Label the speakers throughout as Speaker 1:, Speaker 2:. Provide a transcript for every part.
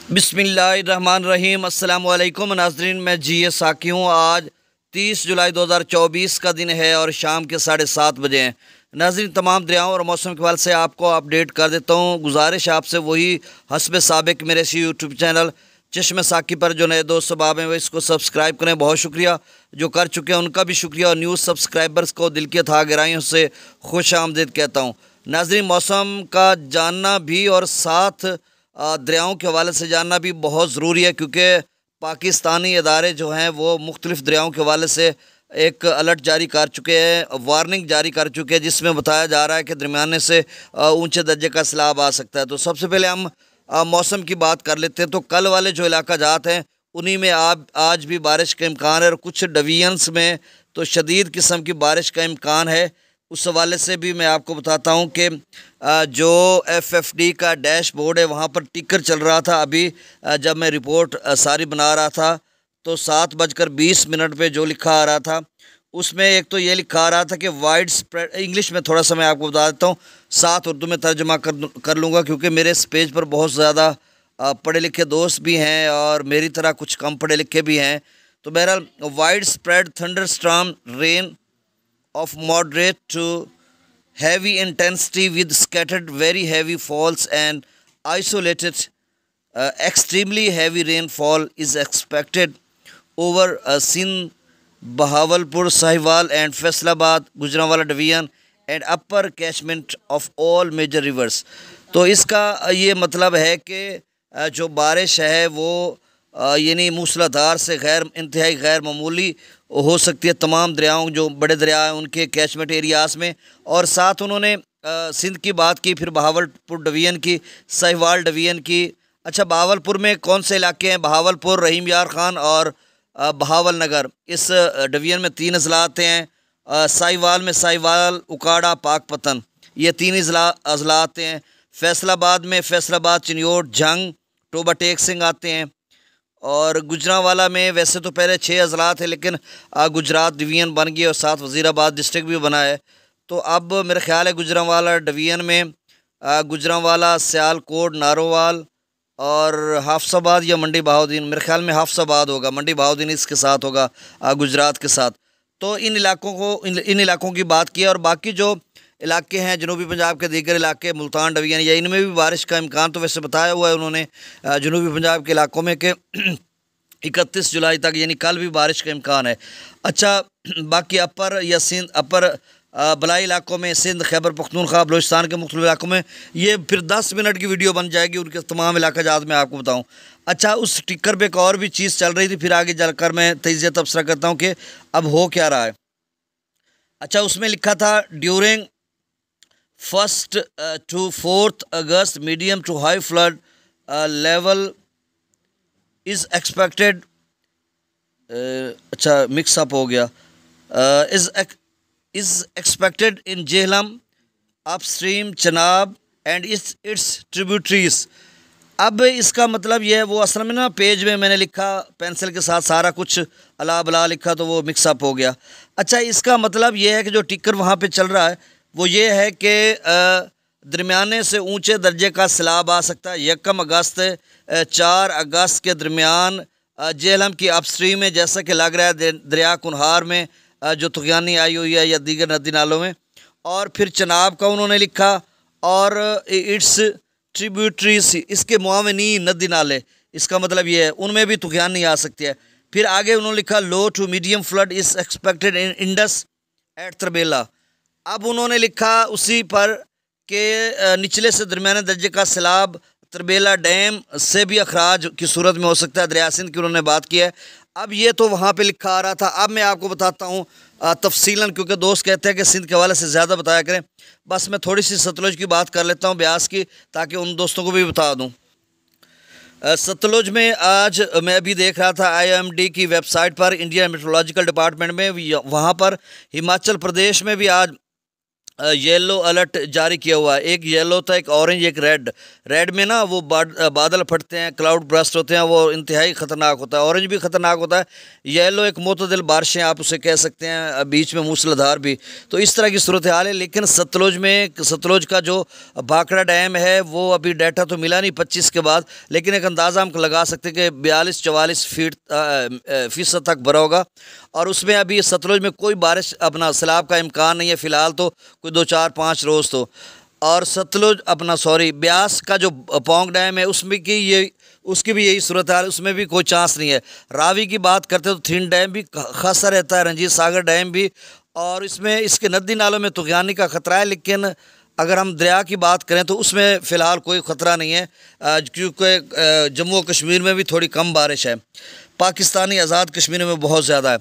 Speaker 1: बिस्मिल्लाहिर्रहमानिर्रहीम। अस्सलामु अलैकुम नाज़रीन, मैं जी साकी हूँ। आज 30 जुलाई 2024 का दिन है और शाम के 7:30 बजे हैं। नाज़रीन, तमाम दरियाओं और मौसम के हवाले से आपको अपडेट कर देता हूँ। गुजारिश आपसे वही हस्ब साबिक मेरे इसी यूट्यूब चैनल चश्मे साकी पर जो नए दोस्त सबाब हैं वो इसको सब्सक्राइब करें। बहुत शुक्रिया, जो कर चुके हैं उनका भी शुक्रिया, और न्यूज़ सब्सक्राइबर्स को दिल के था गहराइयों से खुश आमदीद कहता हूँ। नाज़रीन, मौसम का जानना भी और साथ दरियाओं के हवाले से जानना भी बहुत ज़रूरी है, क्योंकि पाकिस्तानी इदारे जो हैं वो मुख्तलिफ़ दरियाओं के हवाले से एक अलर्ट जारी कर चुके हैं, वार्निंग जारी कर चुके हैं, जिसमें बताया जा रहा है कि दरमियाने से ऊंचे दर्जे का सैलाब आ सकता है। तो सबसे पहले हम मौसम की बात कर लेते हैं। तो कल वाले जो इलाका जात हैं उन्हीं में आज भी बारिश का इम्कान है, और कुछ डिवीजन्स में तो शदीद किस्म की बारिश का इम्कान है। उस हवाले से भी मैं आपको बताता हूँ कि जो FFD का डैशबोर्ड है वहाँ पर टिकर चल रहा था। अभी जब मैं रिपोर्ट सारी बना रहा था तो 7:20 पे जो लिखा आ रहा था उसमें एक तो ये लिखा आ रहा था कि वाइड स्प्रेड, इंग्लिश में थोड़ा सा मैं आपको बता देता हूँ, साथ उर्दू में तर्जमा कर लूँगा, क्योंकि मेरे इस पेज पर बहुत ज़्यादा पढ़े लिखे दोस्त भी हैं और मेरी तरह कुछ कम पढ़े लिखे भी हैं। तो बहरहाल, wide spread thunder storm rain of moderate to heavy intensity with scattered very heavy falls and isolated extremely heavy rainfall is expected over Sindh, Bahawalpur, Sahiwal and Faisalabad, Gujranwala division and upper catchment of all major rivers। तो इसका ये मतलब है कि जो बारिश है वो यानी मूसलाधार से इंतहाई गैर मामूली हो सकती है तमाम दरियाओं, जो बड़े दरिया हैं उनके कैचमेंट एरियाज़ में। और साथ उन्होंने सिंध की बात की, फिर बहावलपुर डिवीज़न की, साहिवाल डिवीज़न की। अच्छा, बहावलपुर में कौन से इलाके हैं? बहावलपुर, रहीम यार ख़ान और बहावल नगर, इस डिवीज़न में 3 अजला आते हैं। साहिवाल में साहिवाल, उकाड़ा, पाकपतन, ये 3 अजला आते हैं। फैसलाबाद में फैसलाबाद, चिन्योट, जंग, टोबा टेक सिंह आते हैं। और गुजरांवाला में वैसे तो पहले 6 अजला थे, लेकिन गुजरात डिवीज़न बन गई और साथ वज़ीराबाद डिस्ट्रिक्ट भी बना है। तो अब मेरा ख़्याल है गुजरांवाला डिवीज़न में गुजरांवाला, सियालकोट, नारोवाल और हाफसाबाद या मंडी बहाउद्दीन, मेरे ख़्याल में हाफसाबाद होगा, मंडी बहाउद्दीन इसके साथ होगा गुजरात के साथ। तो इन इलाकों की बात की। और बाकी जो इलाके हैं जनूबी पंजाब के दीगर इलाके, मुल्तान डिवीज़न, या इनमें भी बारिश का इम्कान तो वैसे बताया हुआ है उन्होंने जनूबी पंजाब के इलाकों में कि 31 जुलाई तक यानी कल भी बारिश का इम्कान है। अच्छा, बाकी अपर या सिंध, अपर बलाई इलाकों में सिंध, खैबर पख्तूनख्वा, बलूचिस्तान के मुख्तलिफ इलाकों में ये फिर 10 मिनट की वीडियो बन जाएगी, उनके तमाम इलाका जात मैं आपको बताऊँ। अच्छा, उस टिक्कर पर एक और भी चीज़ चल रही थी, फिर आगे चलकर मैं तजिया तबसरा करता हूँ कि अब हो क्या रहा है। अच्छा, उसमें लिखा था during 1 to 4 August medium to high flood level is expected. अच्छा, मिक्सअप हो गया। Is expected in Jhelum, upstream, Chenab and its tributaries. अब इसका मतलब यह है, वो असल में ना पेज में मैंने लिखा पेंसिल के साथ सारा कुछ अला बला लिखा, तो वो मिक्सअप हो गया। अच्छा, इसका मतलब यह है कि जो टिक्कर वहाँ पे चल रहा है वो ये है कि दरमियाने से ऊंचे दर्जे का सैलाब आ सकता है 1 अगस्त 4 अगस्त के दरमियान जेहलम की अपस्ट्रीम में, जैसा कि लग रहा है दरिया कुनहार में जो तुगयानी आई हुई है या दीगर नदी नालों में। और फिर चनाब का उन्होंने लिखा, और इट्स ट्रिब्यूटरीज, इसके मुआवनी नदी नाले, इसका मतलब ये है उनमें भी तुगयानी आ सकती है। फिर आगे उन्होंने लिखा low to medium flood is expected in Indus at Tarbela. अब उन्होंने लिखा उसी पर कि निचले से दरमियाने दर्जे का सैलाब तरबेला डैम से भी अखराज की सूरत में हो सकता है। दरिया सिंध की उन्होंने बात की है। अब ये तो वहाँ पे लिखा आ रहा था, अब मैं आपको बताता हूँ तफसीलन, क्योंकि दोस्त कहते हैं कि सिंध के हवाले से ज़्यादा बताया करें। बस मैं थोड़ी सी सतलुज की बात कर लेता हूँ, ब्यास की, ताकि उन दोस्तों को भी बता दूँ। सतलुज में आज मैं अभी देख रहा था IMD की वेबसाइट पर, इंडियन मेट्रोलॉजिकल डिपार्टमेंट में, वहाँ पर हिमाचल प्रदेश में भी आज येलो अलर्ट जारी किया हुआ है। एक येलो था, एक ऑरेंज, एक रेड। रेड में ना वो बादल फटते हैं, क्लाउड ब्रस्ट होते हैं, वो इंतहाई ख़तरनाक होता है। ऑरेंज भी ख़तरनाक होता है। येलो एक मोतदिल बारिशें आप उसे कह सकते हैं, बीच में मूसलाधार भी। तो इस तरह की सूरत हाल है। लेकिन सतलुज का जो भाखड़ा डैम है वो अभी डाटा तो मिला नहीं 25 के बाद, लेकिन एक अंदाज़ा हम लगा सकते हैं कि 42-44 फ़ीसद तक भरा होगा। और उसमें अभी सतलुज में कोई बारिश अपना सैलाब का इम्कान नहीं है फ़िलहाल, तो कोई 2-4-5 रोज़ तो। और सतलुज अपना सॉरी ब्यास का जो पौंग डैम है उसकी भी यही सूरत है, उसमें भी कोई चांस नहीं है। रावी की बात करते तो थिन डैम भी खासा रहता है, रंजीत सागर डैम भी। और इसमें इसके नदी नालों में तुगयानी का ख़तरा है। लेकिन अगर हम दरिया की बात करें तो उसमें फ़िलहाल कोई ख़तरा नहीं है, क्योंकि जम्मू कश्मीर में भी थोड़ी कम बारिश है, पाकिस्तानी आज़ाद कश्मीर में बहुत ज़्यादा है।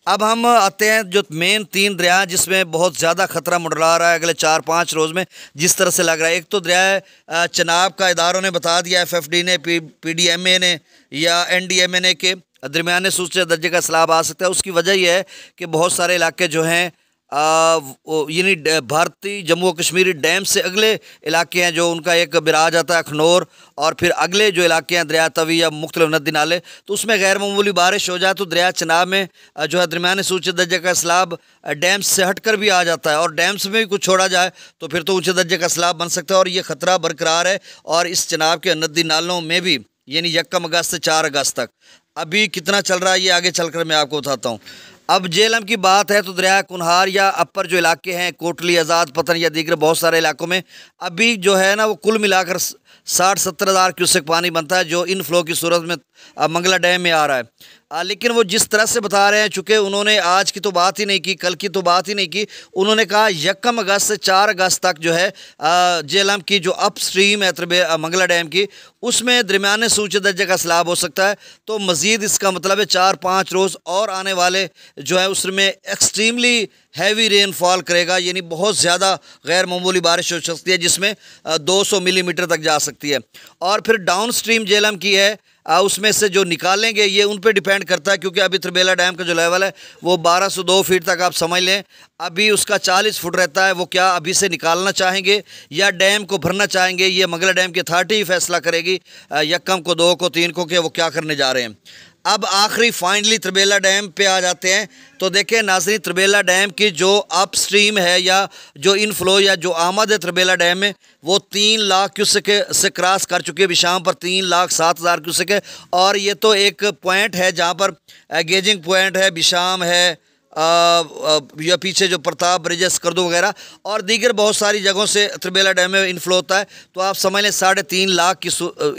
Speaker 1: अब हम आते हैं जो मेन 3 दरिया हैं जिसमें बहुत ज़्यादा ख़तरा मंडरा रहा है अगले 4-5 रोज़ में, जिस तरह से लग रहा है। एक तो दरिया है चनाब का, इदारों ने बता दिया, FFD ने, PDMA ने या NDMA के दरमियाने सूचे दर्जे का सैलाब आ सकता है। उसकी वजह यह है कि बहुत सारे इलाके जो हैं यानी भारतीय जम्मू कश्मीरी डैम से अगले इलाके हैं, जो उनका एक बिराज आता है अखनौर, और फिर अगले जो इलाके हैं दरिया तवी या मुख्तलिफ नदी नाले, तो उसमें गैर मामूली बारिश हो जाए तो दरिया चनाब में जो है दरमियाने ऊँचे दर्जे का सैलाब डैम से हट कर भी आ जाता है। और डैम्स में भी कुछ छोड़ा जाए तो फिर तो ऊँचे दर्जे का सैलाब बन सकता है, और ये ख़तरा बरकरार है। और इस चनाब के नदी नालों में भी यानी 1 अगस्त से 4 अगस्त तक अभी कितना चल रहा है ये आगे चलकर मैं आपको बताता हूँ। अब जेहलम की बात है तो दरिया कुनहार या अपर जो इलाके हैं, कोटली, आज़ाद पतन या दीगर बहुत सारे इलाकों में अभी जो है ना वो कुल मिलाकर 60-70 हज़ार क्यूसेक पानी बनता है, जो इनफ्लो की सूरत में मंगला डैम में आ रहा है। लेकिन वो जिस तरह से बता रहे हैं, चूँकि उन्होंने आज की तो बात ही नहीं की, कल की तो बात ही नहीं की, उन्होंने कहा 1 अगस्त से 4 अगस्त तक जो है जेहलम की जो अप स्ट्रीम है मंगला डैम की, उसमें दरमियाने से ऊँचे दर्जे का सैलाब हो सकता है। तो मज़ीद इसका मतलब है 4-5 रोज़ और आने वाले जो है उसमें एक्सट्रीमली हैवी रेनफॉल करेगा, यानी बहुत ज़्यादा गैर मामूली बारिश हो सकती है, जिसमें 200 मिलीमीटर तक जा सकती है। और फिर डाउन स्ट्रीम जेहलम की है, उसमें से जो निकालेंगे ये उन पे डिपेंड करता है, क्योंकि अभी त्रिबेला डैम का जो लेवल है वो 1202 फीट तक आप समझ लें, अभी उसका 40 फुट रहता है। वो क्या अभी से निकालना चाहेंगे या डैम को भरना चाहेंगे, ये मंगला डैम की अथॉरिटी ही फैसला करेगी, 1 को 2 को 3 को, कि वो क्या करने जा रहे हैं। अब आखिरी फाइनली त्रिबेला डैम पे आ जाते हैं। तो देखें नाज़रीन, त्रिबेला डैम की जो अप स्ट्रीम है या जो इनफ्लो या जो आमद है त्रिबेला डैम में, वो 3 लाख क्यूसेक से क्रॉस कर चुकी है। अभी शाम पर 3,07,000 क्यूसेक है। और ये तो एक पॉइंट है जहाँ पर गेजिंग पॉइंट है, बिशाम है, या पीछे जो प्रताप ब्रिजेस करदू वगैरह और दीगर बहुत सारी जगहों से त्रिबेला डैम में इनफ्लो होता है। तो आप समझ लें 3.5 लाख की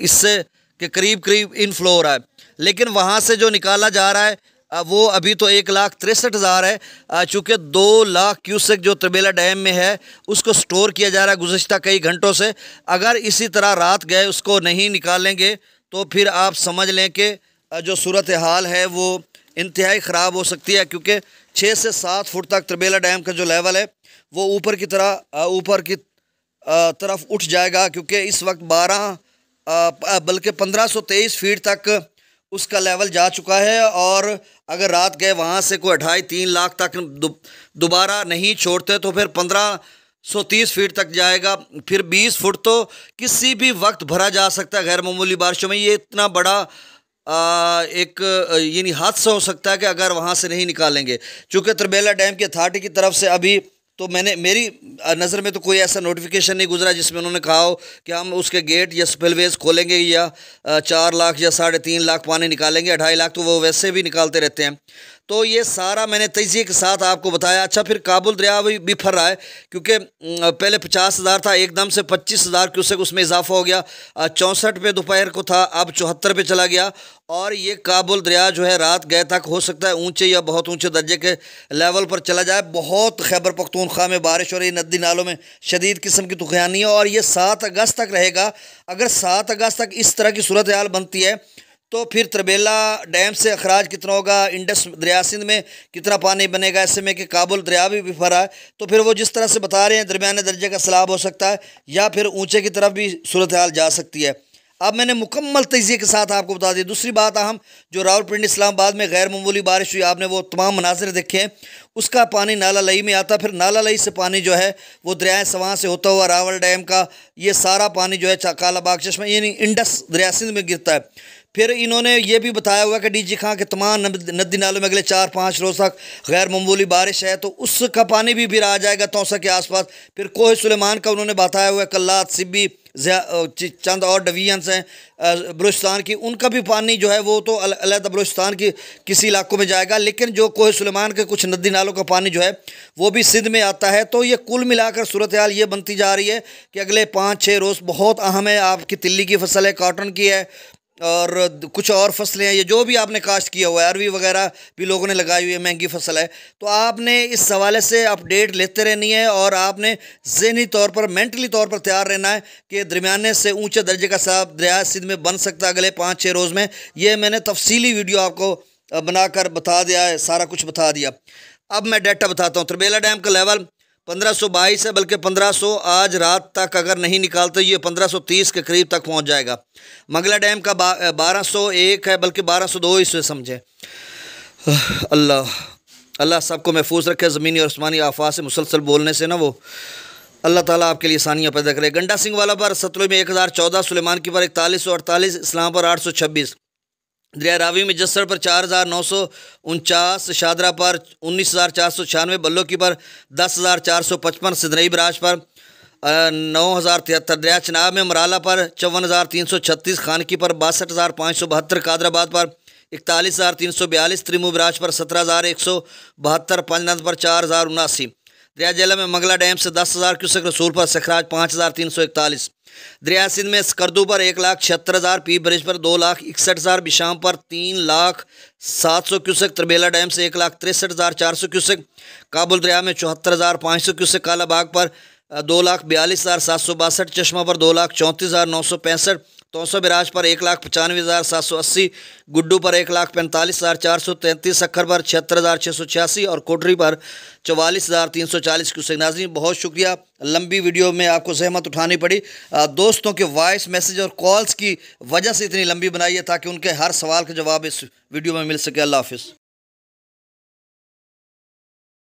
Speaker 1: इससे के करीब इनफ्लो हो रहा है। लेकिन वहाँ से जो निकाला जा रहा है वो अभी तो 1,63,000 है, चूँकि 2 लाख क्यूसेक जो त्रिबेला डैम में है उसको स्टोर किया जा रहा है गुज़श्ता कई घंटों से। अगर इसी तरह रात गए उसको नहीं निकालेंगे तो फिर आप समझ लें कि जो सूरत हाल है वो इंतहाई ख़राब हो सकती है, क्योंकि 6 से 7 फुट तक त्रिबेला डैम का जो लेवल है वो ऊपर की तरफ उठ जाएगा, क्योंकि इस वक्त 1523 फीट तक उसका लेवल जा चुका है। और अगर रात गए वहाँ से कोई 2.5-3 लाख तक दोबारा नहीं छोड़ते तो फिर 1530 फीट तक जाएगा। फिर 20 फुट तो किसी भी वक्त भरा जा सकता है गैर मामूली बारिशों में। ये इतना बड़ा एक यानी हादसा हो सकता है कि अगर वहाँ से नहीं निकालेंगे। चूँकि त्रिबेला डैम की अथॉरिटी की तरफ से अभी तो मेरी नज़र में तो कोई ऐसा नोटिफिकेशन नहीं गुजरा जिसमें उन्होंने कहा हो कि हम उसके गेट या स्पिलवेज खोलेंगे या 4 लाख या 3.5 लाख पानी निकालेंगे। 2.5 लाख तो वो वैसे भी निकालते रहते हैं। तो ये सारा मैंने तजिए के साथ आपको बताया। अच्छा, फिर काबुल दरिया भी फर रहा है, क्योंकि पहले 50,000 था, एकदम से 25,000 क्यूसेक उसमें इजाफा हो गया। 64 पे दोपहर को था, अब 74 पे चला गया। और ये काबुल दरिया जो है रात गए तक हो सकता है ऊंचे या बहुत ऊंचे दर्जे के लेवल पर चला जाए। बहुत खैबर पख्तूनख्वा में बारिश हो रही, नदी नालों में शदीद किस्म की तूफ़ानी है और ये 7 अगस्त तक रहेगा। अगर 7 अगस्त तक इस तरह की सूरत हाल बनती है तो फिर त्रिबेला डैम से अखराज कितना होगा, इंडस दरिया सिंध में कितना पानी बनेगा, ऐसे में कि काबुल दरिया भी फरा है। तो फिर वो जिस तरह से बता रहे हैं दरमियाने दर्जे का सैलाब हो सकता है या फिर ऊंचे की तरफ भी सूरत हाल जा सकती है। अब मैंने मुकम्मल तजिए के साथ आपको बता दिया। दूसरी बात अहम, जो रावलपिंडी इस्लामाबाद में गैर मामूली बारिश हुई, आपने वो तमाम मनाजिर देखे हैं। उसका पानी नाला लई में आता, फिर नाला लई से पानी जो है वो दरिया सवां से होता हुआ रावल डैम का ये सारा पानी जो है कालाबाग चश्मा यानी इंडस दरिया सिंध में गिरता है। फिर इन्होंने ये भी बताया हुआ कि डीजी खां के तमाम नदी नालों में अगले 4-5 रोज़ तक गैर मामूली बारिश है, तो उसका पानी भी फिर आ जाएगा तौसा के आसपास। फिर कोह सुलेमान का उन्होंने बताया हुआ है, कल्लात, सिब्बी, चंद और डिवीजन्स हैं बलूचिस्तान की, उनका भी पानी जो है वो तो अलग बलूचिस्तान की किसी इलाकों में जाएगा, लेकिन जो कोह सुलेमान के कुछ नदी नालों का पानी जो है वो भी सिंध में आता है। तो ये कुल मिलाकर सूरत हाल ये बनती जा रही है कि अगले 5-6 रोज़ बहुत अहम है। आपकी तिल्ली की फसल है, कॉटन की है और कुछ और फसलें हैं, ये जो भी आपने काश्त किया हुआ है, अरवी वगैरह भी लोगों ने लगाई हुई है, महंगी फसल है। तो आपने इस हवाले से अपडेट लेते रहनी है और आपने ज़हनी तौर पर, मेंटली तौर पर तैयार रहना है कि दरमियाने से ऊंचे दर्जे का साहब दरिया सिंध में बन सकता है अगले 5-6 रोज़ में। ये मैंने तफसीली वीडियो आपको बनाकर बता दिया है, सारा कुछ बता दिया। अब मैं डाटा बताता हूँ। तरबेला डैम का लेवल 1522 है, बल्कि 1500 आज रात तक अगर नहीं निकालते ये 1530 के करीब तक पहुंच जाएगा। मंगला डैम का 1201 है, बल्कि 1202 इससे समझे। अल्लाह सबको महफूज रखे ज़मीनी और आसमानी आफात से। मुसलसल बोलने से ना वो अल्लाह ताला आपके लिए आसानियाँ पैदा करे। गंडा सिंह वाला पर सतलुज में 1014, सुलेमान की पर 4148, इस्लाम पर 826, दरिया रावी में जस्सर पर 4949, शादरा पर 19496, बल्लो की पर 10455, सिदनई बराज पर 9073, दरिया चनाब में मराला पर 54336, खानकी पर 62572, कादराबाद पर 41342, त्रिमू बराज पर 17172, पंजनद पर 4079, दरिया जेला में मंगला डैम से 10,000 क्यूसेक, रसूल पर सखराज 5341, दरिया सिंध में स्कर्दू पर 1,76,000, पी ब्रिज पर 2,61,000, बिशाम पर 3,07,000 क्यूसेक, तरबेला डैम से 1,63,400 क्यूसेक, काबुल दरिया में 74,500 क्यूसेक, कालाबाग पर 2,42,762, चश्मा पर 2,34,965, तौसा बिराज पर 1,95,780, गुड्डू पर 1,45,433, सखर पर 76,686 और कोटरी पर 44,340 क्यूसेक। नाज़रीन बहुत शुक्रिया, लंबी वीडियो में आपको ज़हमत उठानी पड़ी। दोस्तों के वॉइस मैसेज और कॉल्स की वजह से इतनी लंबी बनाई है ताकि उनके हर सवाल का जवाब इस वीडियो में मिल सके। अल्लाह हाफ़िज़।